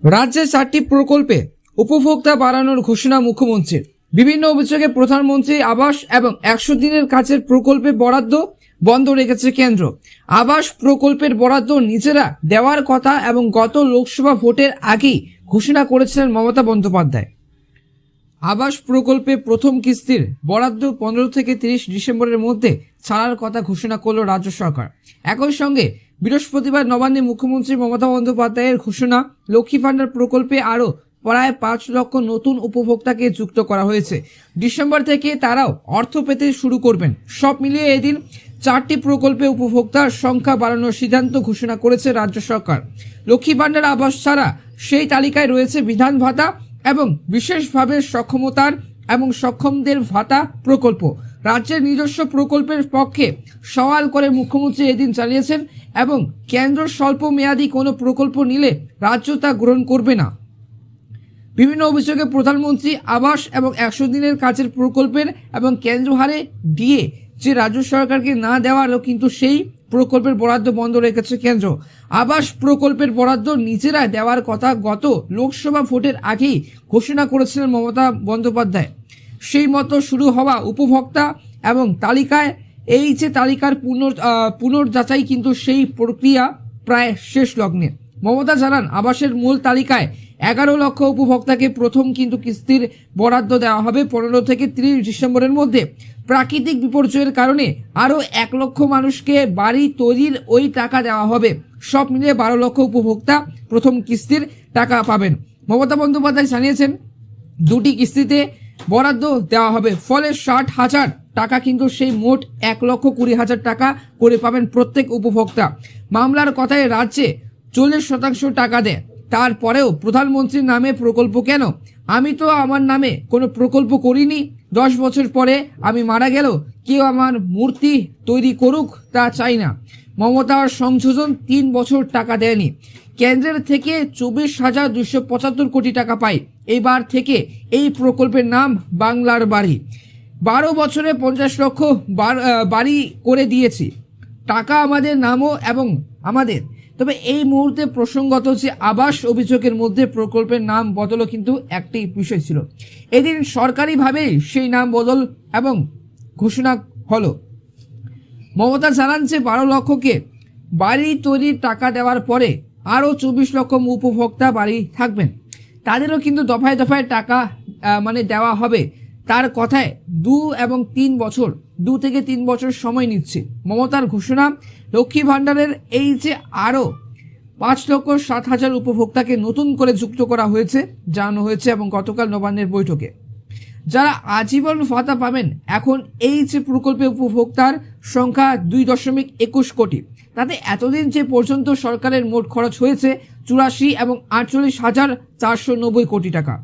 রাজ্যে 4টি প্রকল্পে উপভোক্তা বাড়ানোর ঘোষণা মুখ্যমন্ত্রীর। বিভিন্ন অভিযোগে প্রধানমন্ত্রী আবাস এবং 100 দিনের কাজের প্রকল্পে বরাদ্দ বন্ধ রেখেছে কেন্দ্র। আবাস প্রকল্পের বরাদ্দ নিজেরা দেওয়ার কথা এবং গত লোকসভা ভোটের আগেই ঘোষণা করেছিলেন মমতা বন্দ্যোপাধ্যায়। আবাস প্রকল্পে প্রথম কিস্তির বরাদ্দ 15 থেকে 30 ডিসেম্বরের মধ্যে ছাড়ার কথা ঘোষণা করল রাজ্য সরকার। একই সঙ্গে বৃহস্পতিবার নবান্নে মুখ্যমন্ত্রী মমতা বন্দ্যোপাধ্যায়ের ঘোষণা, লক্ষ্মী ভাণ্ডার প্রকল্পে আরও প্রায় 5 লক্ষ নতুন উপভোক্তাকে যুক্ত করা হয়েছে। ডিসেম্বর থেকে তারাও অর্থ পেতে শুরু করবেন। সব মিলিয়ে এদিন 4টি প্রকল্পে উপভোক্তার সংখ্যা বাড়ানোর সিদ্ধান্ত ঘোষণা করেছে রাজ্য সরকার। লক্ষ্মী ভাণ্ডার আবাস ছাড়া সেই তালিকায় রয়েছে বিধান ভাতা এবং বিশেষভাবে সক্ষমতার এবং সক্ষমদের ভাতা প্রকল্প। রাজ্যের নিজস্ব প্রকল্পের পক্ষে সওয়াল করে মুখ্যমন্ত্রী এদিন জানিয়েছেন এবং কেন্দ্র স্বল্প মেয়াদী কোনো প্রকল্প নিলে রাজ্য তা গ্রহণ করবে না। বিভিন্ন অভিযোগে প্রধানমন্ত্রী আবাস এবং 100 দিনের কাজের প্রকল্পের এবং কেন্দ্র হারে দিয়ে যে রাজ্য সরকারকে না দেওয়ারও কিন্তু সেই প্রকল্পের বরাদ্দ বন্ধ রেখেছে কেন্দ্র। আবাস প্রকল্পের বরাদ্দ নিজেরা দেওয়ার কথা গত লোকসভা ভোটের আগেই ঘোষণা করেছিলেন মমতা বন্দ্যোপাধ্যায়। সেই মতো শুরু হওয়া উপভোক্তা এবং তালিকায় এই যে তালিকার পুনর্যাচাই কিন্তু সেই প্রক্রিয়া প্রায় শেষ লগ্নে। মমতা জানান, আবাসের মূল তালিকায় 11 লক্ষ উপভোক্তাকে প্রথম কিন্তু কিস্তির বরাদ্দ দেওয়া হবে 15 থেকে 30 ডিসেম্বরের মধ্যে। প্রাকৃতিক বিপর্যয়ের কারণে আরও 1 লক্ষ মানুষকে বাড়ি তৈরির ওই টাকা দেওয়া হবে। সব মিলিয়ে 12 লক্ষ উপভোক্তা প্রথম কিস্তির টাকা পাবেন। মমতা বন্দ্যোপাধ্যায় জানিয়েছেন, 2টি কিস্তিতে বরাদ্দ দেওয়া হবে, ফলে 60,000 টাকা কিন্তু সেই মোট 1,20,000 টাকা করে পাবেন প্রত্যেক উপভোক্তা। মামলার কথায় রাজ্যে 40% টাকা দেয়, তারপরেও প্রধানমন্ত্রীর নামে প্রকল্প কেন? আমি তো আমার নামে কোনো প্রকল্প করিনি। 10 বছর পরে আমি মারা গেল কেউ আমার মূর্তি তৈরি করুক, তা চাই না। মমতার সংযোজন 3 বছর টাকা দেয়নি। কেন্দ্রের থেকে 24,275 কোটি টাকা পায়। এইবার থেকে এই প্রকল্পের নাম বাংলার বাড়ি। 12 বছরে 50 লক্ষ বাড়ি করে দিয়েছি। টাকা আমাদের নামও এবং আমাদের। তবে এই মুহূর্তে প্রসঙ্গত যে আবাস অভিযোগের মধ্যে প্রকল্পের নাম বদলও কিন্তু একটি বিষয় ছিল। এদিন সরকারিভাবেই সেই নাম বদল এবং ঘোষণা হলো। মমতা জানান যে 12 লক্ষকে বাড়ি তৈরির টাকা দেওয়ার পরে আরও 24 লক্ষ উপভোক্তা বাড়ি থাকবেন, তাদেরও কিন্তু দফায় দফায় টাকা দেওয়া হবে। তার কথায় 2 এবং 3 বছর 2 থেকে 3 বছর সময় নিচ্ছে। মমতার ঘোষণা, লক্ষ্মী ভাণ্ডারের এই যে আরও 5,07,000 উপভোক্তাকে নতুন করে যুক্ত করা হয়েছে জানানো হয়েছে এবং গতকাল নবান্নের বৈঠকে যারা আজীবন ভাতা পাবেন। এখন এই যে প্রকল্পে উপভোক্তার সংখ্যা 2.21 কোটি, তাতে এতদিন যে পর্যন্ত সরকারের মোট খরচ হয়েছে 84 এবং 48,490 কোটি টাকা।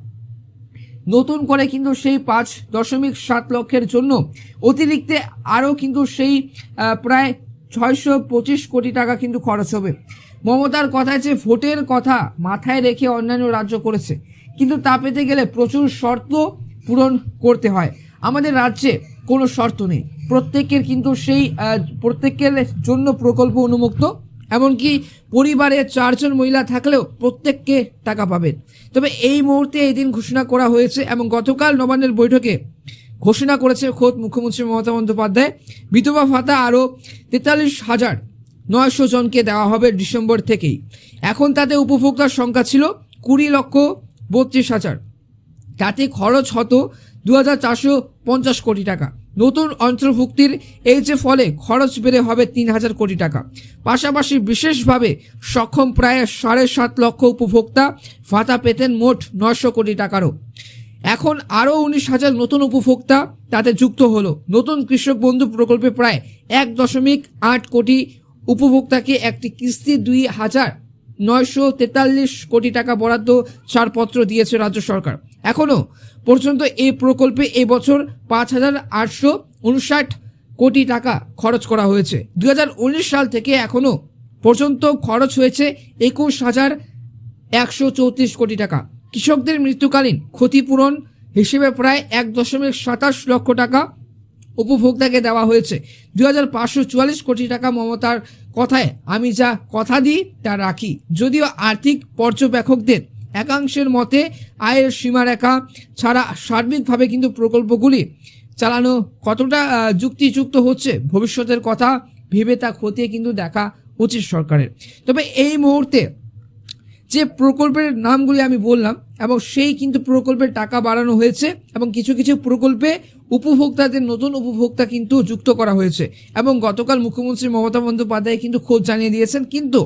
নতুন করে কিন্তু সেই 5.7 লক্ষের জন্য অতিরিক্ত আরও কিন্তু সেই প্রায় 625 কোটি টাকা কিন্তু খরচ হবে। মমতার কথায় যে ভোটের কথা মাথায় রেখে অন্যান্য রাজ্য করেছে, কিন্তু তা পেতে গেলে প্রচুর শর্ত পূরণ করতে হয়। আমাদের রাজ্যে কোনো শর্ত নেই, প্রত্যেকের কিন্তু সেই প্রত্যেকের জন্য প্রকল্প উন্মুক্ত। এমনকি পরিবারে 4 জন মহিলা থাকলেও প্রত্যেককে টাকা পাবেন। তবে এই মুহূর্তে এই দিন ঘোষণা করা হয়েছে এবং গতকাল নবান্নের বৈঠকে ঘোষণা করেছে খোদ মুখ্যমন্ত্রী মমতা বন্দ্যোপাধ্যায়। বিধবা ভাতা আরও 43,900 জনকে দেওয়া হবে ডিসেম্বর থেকেই। এখন তাতে উপভোক্তার সংখ্যা ছিল 20,32,000। তাতে খরচ হতো 2,450 কোটি টাকা। নতুন অন্তর্ভুক্তির এই যে ফলে খরচ বেড়ে হবে 3,000 কোটি টাকা। পাশাপাশি বিশেষভাবে সক্ষম প্রায় 7.5 লক্ষ উপভোক্তা ভাতা পেতেন মোট 900 কোটি টাকারও। এখন আরও 19,000 নতুন উপভোক্তা তাতে যুক্ত হলো। নতুন কৃষক বন্ধু প্রকল্পে প্রায় 1.8 কোটি উপভোক্তাকে একটি কিস্তি 2,943 কোটি টাকা বরাদ্দ ছাড়পত্র দিয়েছে রাজ্য সরকার। এখনও পর্যন্ত এই প্রকল্পে এবছর 5,859 কোটি টাকা খরচ করা হয়েছে। 2019 সাল থেকে এখনও পর্যন্ত খরচ হয়েছে 21,134 কোটি টাকা। কৃষকদের মৃত্যুকালীন ক্ষতিপূরণ হিসেবে প্রায় 1.27 লক্ষ টাকা উপভোক্তাকে দেওয়া হয়েছে। 2,544 কোটি টাকা। মমতার কথায়, আমি যা কথা দিই তা রাখি। যদিও আর্থিক পর্যবেক্ষকদের একাংশের মতে আয়ের সীমারেখা ছাড়া সার্বিকভাবে কিন্তু প্রকল্পগুলি চালানো কতটা যুক্তিযুক্ত হচ্ছে ভবিষ্যতের কথা ভেবে তা খতিয়ে কিন্তু দেখা উচিত সরকারের। তবে এই মুহূর্তে যে প্রকল্পের নামগুলি আমি বললাম এবং সেই কিন্তু প্রকল্পের টাকা বাড়ানো হয়েছে এবং কিছু কিছু প্রকল্পে উপভোক্তাদের নতুন উপভোক্তা কিন্তু যুক্ত করা হয়েছে এবং গতকাল মুখ্যমন্ত্রী মমতা বন্দ্যোপাধ্যায় কিন্তু খোঁজ জানিয়ে দিয়েছেন, কিন্তু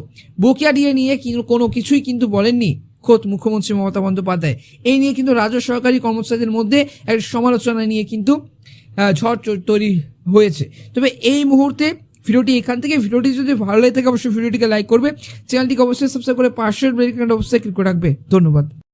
বকেয়া দিয়ে নিয়ে কোনো কিছুই কিন্তু বলেননি খোদ মুখ্যমন্ত্রী মমতা বন্দ্যোপাধ্যায়। এই নিয়ে কিন্তু রাজ্য সরকারি কর্মচারীদের মধ্যে একটা সমালোচনা নিয়ে কিন্তু ঝড় তৈরি হয়েছে। তবে এই মুহূর্তে ভিডিওটি এখান থেকে, ভিডিওটি যদি ভালো লাগে থাকে অবশ্যই ভিডিওটিকে লাইক করবে, চ্যানেলটিকে অবশ্যই সাবস্ক্রাইব করে পাশের বেল আইকনটা অবশ্যই ক্লিক করে রাখবে। ধন্যবাদ।